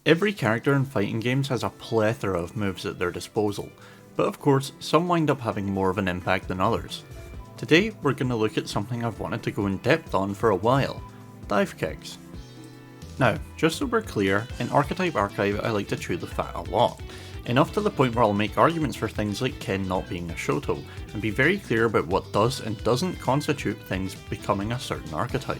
Every character in fighting games has a plethora of moves at their disposal, but of course some wind up having more of an impact than others. Today we're going to look at something I've wanted to go in depth on for a while, Divekicks. Now, just so we're clear, in Archetype Archive I like to chew the fat a lot, enough to the point where I'll make arguments for things like Ken not being a Shoto, and be very clear about what does and doesn't constitute things becoming a certain archetype.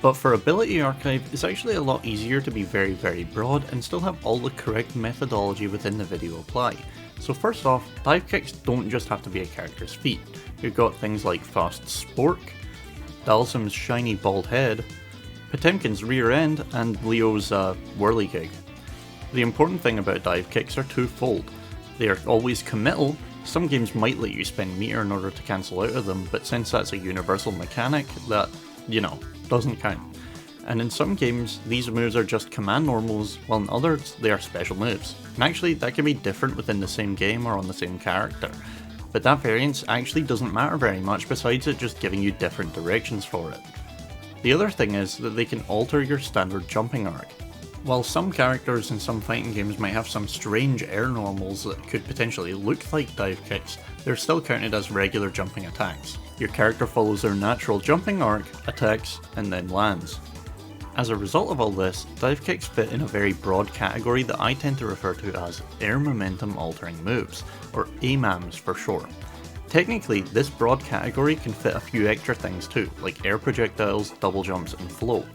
But for Ability Archive, it's actually a lot easier to be very broad and still have all the correct methodology within the video apply. So first off, Divekicks don't just have to be a character's feat. You've got things like Fast Spork, Dalsim's shiny bald head, Potemkin's rear end, and Leo's whirligig. The important thing about Divekicks are twofold. They are always committal. Some games might let you spend meter in order to cancel out of them, but since that's a universal mechanic, that, doesn't count. And in some games, these moves are just command normals, while in others, they are special moves. And actually, that can be different within the same game or on the same character. But that variance actually doesn't matter very much besides it just giving you different directions for it. The other thing is that they can alter your standard jumping arc. While some characters in some fighting games might have some strange air normals that could potentially look like Divekicks, they're still counted as regular jumping attacks. Your character follows their natural jumping arc, attacks, and then lands. As a result of all this, Divekicks fit in a very broad category that I tend to refer to as air momentum altering moves, or AMAMs for short. Technically, this broad category can fit a few extra things too, like air projectiles, double jumps, and flow.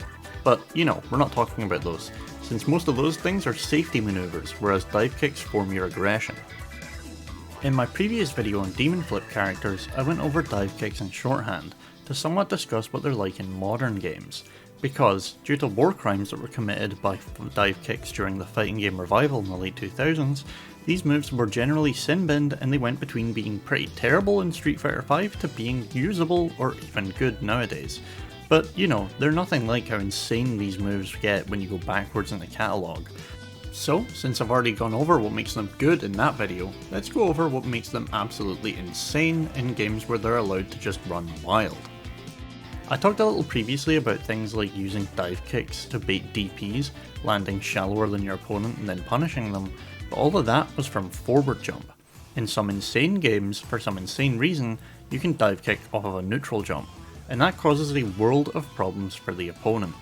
But, we're not talking about those, since most of those things are safety maneuvers, whereas Divekicks form your aggression. In my previous video on Demon Flip characters, I went over Divekicks in shorthand, to somewhat discuss what they're like in modern games, because, due to war crimes that were committed by Divekicks during the fighting game revival in the late 2000s, these moves were generally sin-binned and they went between being pretty terrible in Street Fighter V to being usable or even good nowadays. But, they're nothing like how insane these moves get when you go backwards in the catalogue. So, since I've already gone over what makes them good in that video, let's go over what makes them absolutely insane in games where they're allowed to just run wild. I talked a little previously about things like using Divekicks to bait DPs, landing shallower than your opponent and then punishing them, but all of that was from forward jump. In some insane games, for some insane reason, you can Divekick off of a neutral jump, and that causes a world of problems for the opponent.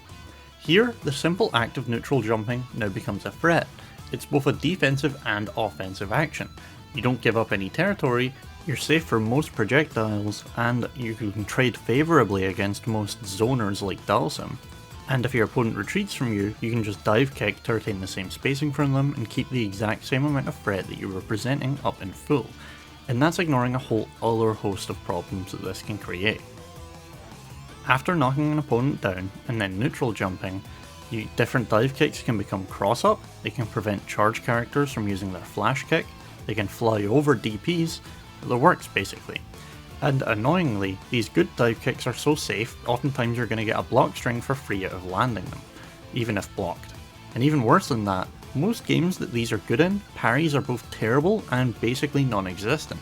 Here, the simple act of neutral jumping now becomes a threat. It's both a defensive and offensive action. You don't give up any territory, you're safe from most projectiles, and you can trade favourably against most zoners like Dalsim. And if your opponent retreats from you, you can just Divekick to retain the same spacing from them and keep the exact same amount of threat that you were presenting up in full. And that's ignoring a whole other host of problems that this can create. After knocking an opponent down and then neutral jumping, different Divekicks can become cross-up, they can prevent charge characters from using their flash kick, they can fly over DPs, the works basically. And annoyingly, these good Divekicks are so safe, oftentimes you're going to get a block string for free out of landing them, even if blocked. And even worse than that, most games that these are good in, parries are both terrible and basically non-existent.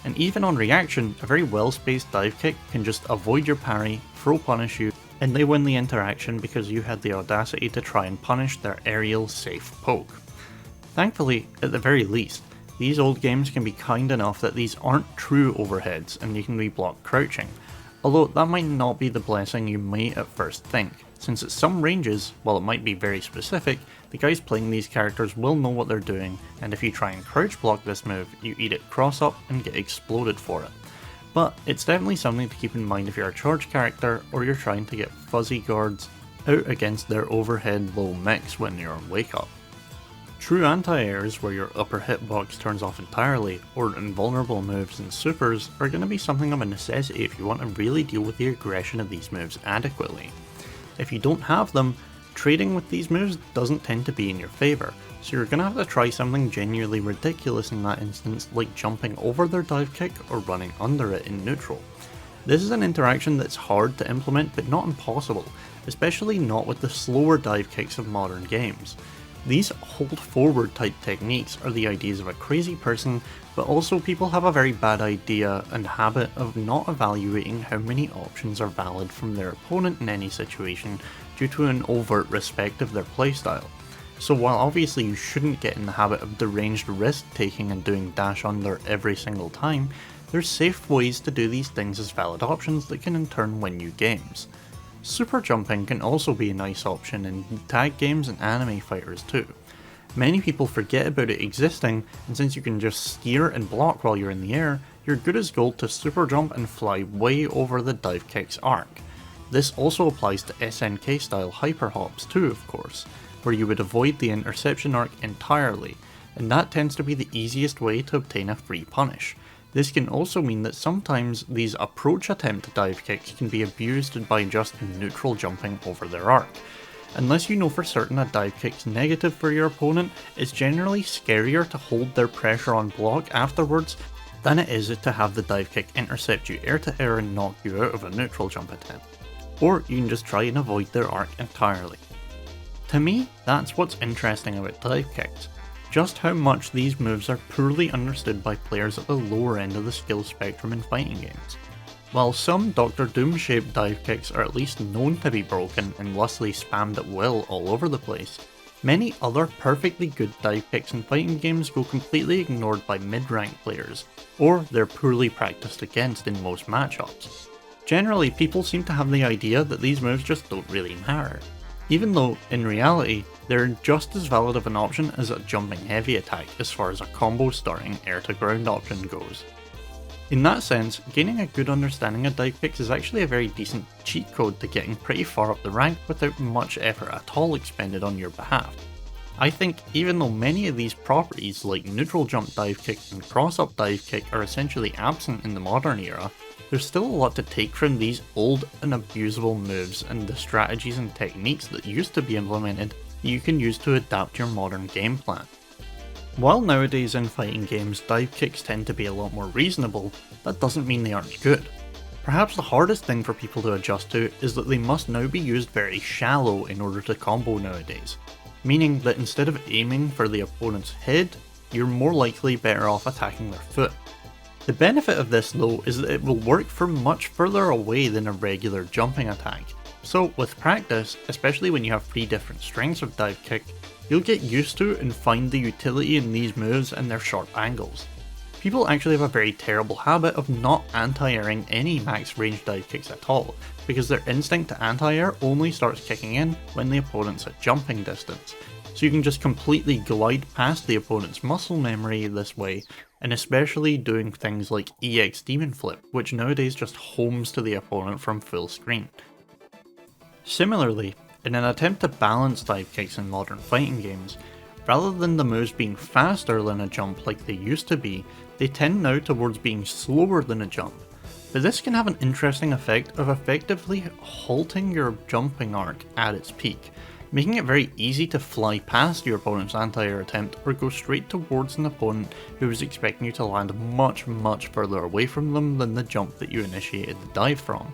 And even on reaction, a very well-spaced Divekick can just avoid your parry, throw punish you, and they win the interaction because you had the audacity to try and punish their aerial safe poke. Thankfully, at the very least, these old games can be kind enough that these aren't true overheads and you can be blocked crouching, although that might not be the blessing you might at first think, since at some ranges, while it might be very specific, the guys playing these characters will know what they're doing, and if you try and crouch block this move, you eat it cross up and get exploded for it. But it's definitely something to keep in mind if you're a charge character or you're trying to get fuzzy guards out against their overhead low mix when you're on wake up. True anti-airs where your upper hitbox turns off entirely, or invulnerable moves and supers, are going to be something of a necessity if you want to really deal with the aggression of these moves adequately. If you don't have them, trading with these moves doesn't tend to be in your favour, so you're going to have to try something genuinely ridiculous in that instance, like jumping over their Divekick or running under it in neutral. This is an interaction that's hard to implement but not impossible, especially not with the slower Divekicks of modern games. These hold forward type techniques are the ideas of a crazy person, but also people have a very bad idea and habit of not evaluating how many options are valid from their opponent in any situation due to an overt respect of their playstyle. So while obviously you shouldn't get in the habit of deranged risk taking and doing dash under every single time, there's safe ways to do these things as valid options that can in turn win you games. Super jumping can also be a nice option in tag games and anime fighters too. Many people forget about it existing, and since you can just steer and block while you're in the air, you're good as gold to super jump and fly way over the Divekick's arc. This also applies to SNK style hyper hops too, of course, where you would avoid the interception arc entirely, and that tends to be the easiest way to obtain a free punish. This can also mean that sometimes these approach attempt dive kicks can be abused by just neutral jumping over their arc. Unless you know for certain a dive kick's negative for your opponent, it's generally scarier to hold their pressure on block afterwards than it is to have the dive kick intercept you air to air and knock you out of a neutral jump attempt. Or you can just try and avoid their arc entirely. To me, that's what's interesting about dive kicks. Just how much these moves are poorly understood by players at the lower end of the skill spectrum in fighting games. While some Dr. Doom shaped dive kicks are at least known to be broken and lustily spammed at will all over the place, many other perfectly good dive kicks in fighting games go completely ignored by mid-rank players, or they're poorly practiced against in most matchups. Generally, people seem to have the idea that these moves just don't really matter, even though, in reality, they're just as valid of an option as a jumping heavy attack as far as a combo starting air to ground option goes. In that sense, gaining a good understanding of dive kicks is actually a very decent cheat code to getting pretty far up the rank without much effort at all expended on your behalf. I think even though many of these properties like neutral jump dive kick and cross up dive kick are essentially absent in the modern era, there's still a lot to take from these old and abusable moves and the strategies and techniques that used to be implemented that you can use to adapt your modern game plan. While nowadays in fighting games dive kicks tend to be a lot more reasonable, that doesn't mean they aren't good. Perhaps the hardest thing for people to adjust to is that they must now be used very shallow in order to combo nowadays, meaning that instead of aiming for the opponent's head, you're more likely better off attacking their foot. The benefit of this though is that it will work from much further away than a regular jumping attack, so with practice, especially when you have 3 different strengths of dive kick, you'll get used to and find the utility in these moves and their sharp angles. People actually have a very terrible habit of not anti-airing any max range dive kicks at all, because their instinct to anti-air only starts kicking in when the opponent's at jumping distance, so you can just completely glide past the opponent's muscle memory this way, and especially doing things like EX Demon Flip, which nowadays just homes to the opponent from full screen. Similarly, in an attempt to balance dive kicks in modern fighting games, rather than the moves being faster than a jump like they used to be, they tend now towards being slower than a jump. But this can have an interesting effect of effectively halting your jumping arc at its peak, making it very easy to fly past your opponent's anti-air attempt or go straight towards an opponent who is expecting you to land much further away from them than the jump that you initiated the dive from.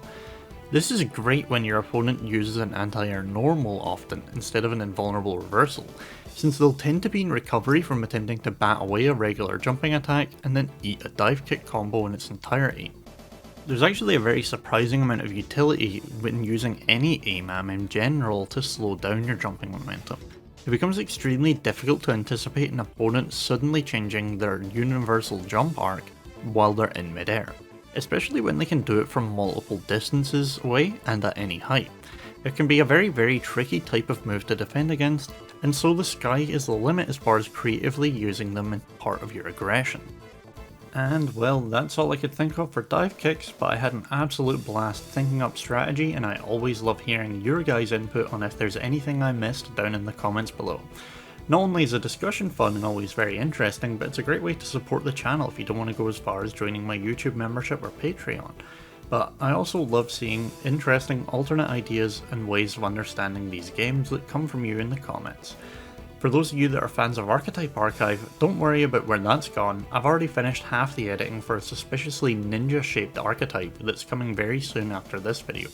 This is great when your opponent uses an anti-air normal often instead of an invulnerable reversal, since they'll tend to be in recovery from attempting to bat away a regular jumping attack and then eat a dive kick combo in its entirety. There's actually a very surprising amount of utility when using any AMAM in general to slow down your jumping momentum. It becomes extremely difficult to anticipate an opponent suddenly changing their universal jump arc while they're in midair, especially when they can do it from multiple distances away and at any height. It can be a very tricky type of move to defend against, and so the sky is the limit as far as creatively using them in part of your aggression. And well, that's all I could think of for dive kicks, but I had an absolute blast thinking up strategy, and I always love hearing your guys' input on if there's anything I missed down in the comments below. Not only is a discussion fun and always very interesting, but it's a great way to support the channel if you don't want to go as far as joining my YouTube membership or Patreon. But I also love seeing interesting alternate ideas and ways of understanding these games that come from you in the comments. For those of you that are fans of Archetype Archive, don't worry about where that's gone. I've already finished half the editing for a suspiciously ninja-shaped archetype that's coming very soon after this video.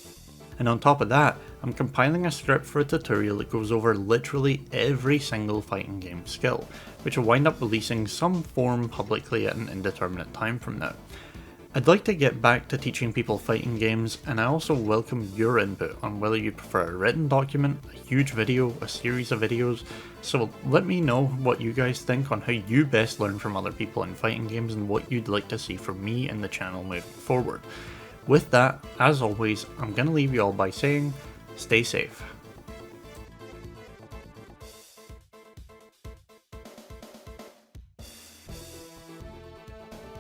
And on top of that, I'm compiling a script for a tutorial that goes over literally every single fighting game skill, which will wind up releasing some form publicly at an indeterminate time from now. I'd like to get back to teaching people fighting games, and I also welcome your input on whether you prefer a written document, a huge video, a series of videos, so let me know what you guys think on how you best learn from other people in fighting games and what you'd like to see from me and the channel moving forward. With that, as always, I'm going to leave you all by saying, stay safe.